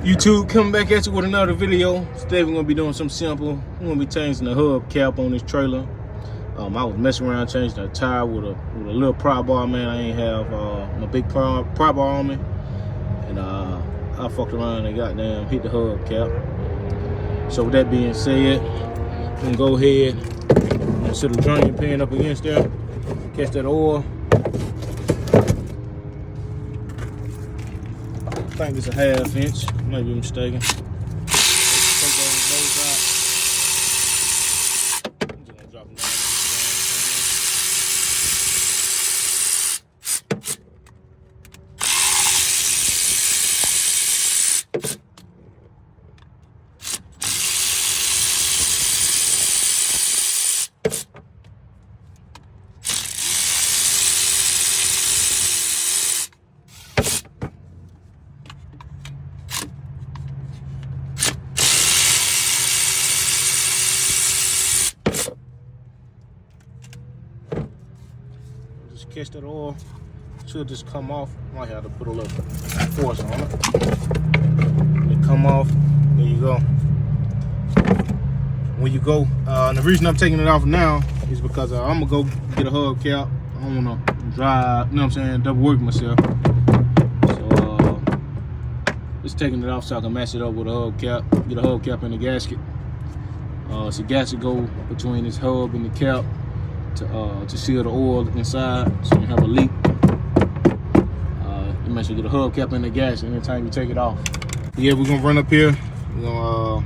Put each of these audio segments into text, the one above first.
YouTube coming back at you with another video. Today we're gonna be doing something simple. We're gonna be changing the hub cap on this trailer. I was messing around changing the tire with a little pry bar, man. I ain't have my big pry bar on me, and I fucked around and goddamn hit the hub cap. So with that being said, we're gonna go ahead and set the draining pan up against there, catch that oil. I think it's a 1/2 inch, might be mistaken. Take those bolts out. I'm just gonna drop them down. Just catch that oil, should just come off. Might have to put a little force on it. It come off, there you go. When you go, and the reason I'm taking it off now is because I'm gonna go get a hub cap. I don't wanna drive, you know what I'm saying, double work myself. So just taking it off so I can match it up with a hub cap, get a hub cap in the gasket. So gasket go between this hub and the cap to seal the oil inside, so you have a leak. You make sure you get a hub cap in the gasket anytime you take it off. Yeah, we're gonna run up here. We're gonna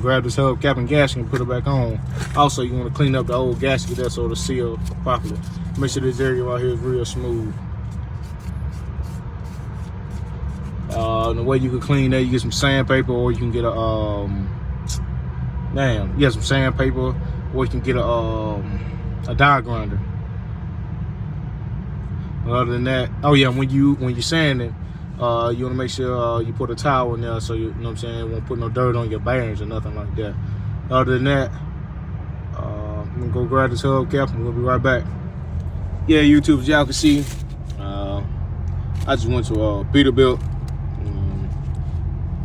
grab this hub cap and gasket and put it back on. Also, you want to clean up the old gasket there so it'll seal properly. Make sure this area right here is real smooth. The way you can clean that, you get some sandpaper, or you can get a some sandpaper, or you can get a die grinder. But other than that, oh yeah, when you're sanding, you want to make sure you put a towel in there so you know what I'm saying, won't put no dirt on your bearings or nothing like that. Other than that, I'm gonna go grab this hub cap and we'll be right back. Yeah, YouTube, as y'all can see, I just went to Peterbilt,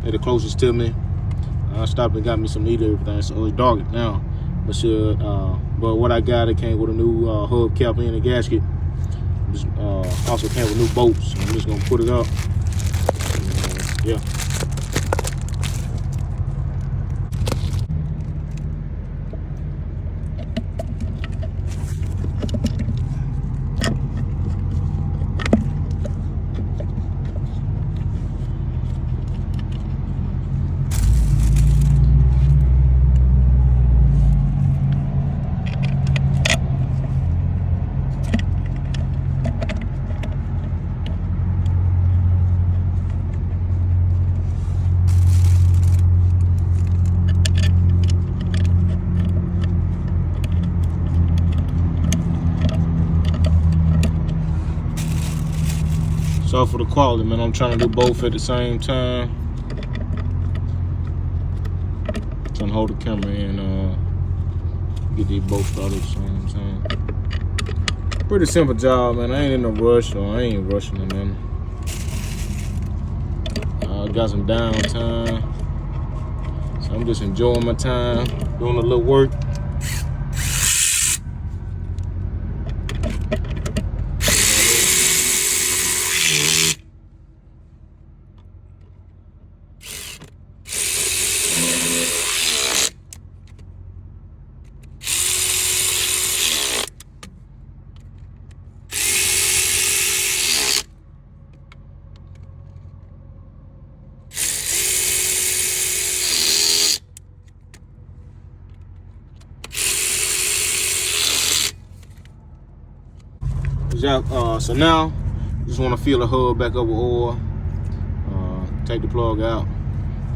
they're the closest to me. I stopped and got me some meat and everything, so it's dark now. But what I got, it came with a new hub cap and a gasket. Just, also came with new bolts. I'm just gonna put it up. Yeah. So for the quality, man, I'm trying to do both at the same time. Trying to hold the camera and get these both started at the same time. Pretty simple job, man. I ain't in a rush, so I ain't rushing it, man. I got some downtime, so I'm just enjoying my time, doing a little work. So now, just want to fill the hub back up with oil. Take the plug out,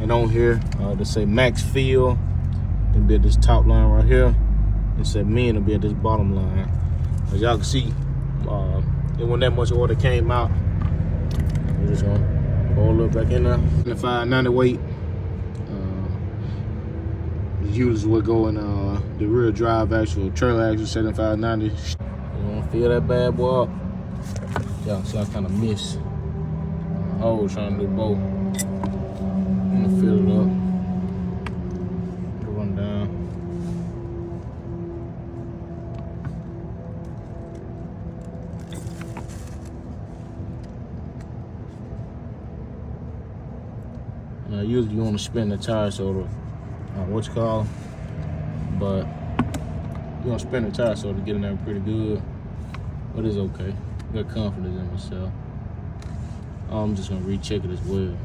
and on here, they say max fill. It'll be at this top line right here. It said min will be at this bottom line. As y'all can see, it wasn't that much oil that came out. We're just gonna roll it back in there. 590 weight. Usually would go in the rear drive axle, trailer axle, 7590. You wanna fill that bad boy up. Y'all see I kind of miss. I was trying to do both. gonna fill it up. Put one down. Now usually you want to spin the tire so the but you want to spin the tire so to get in there pretty good. But it's okay. Got confidence in myself. I'm just gonna recheck it as well.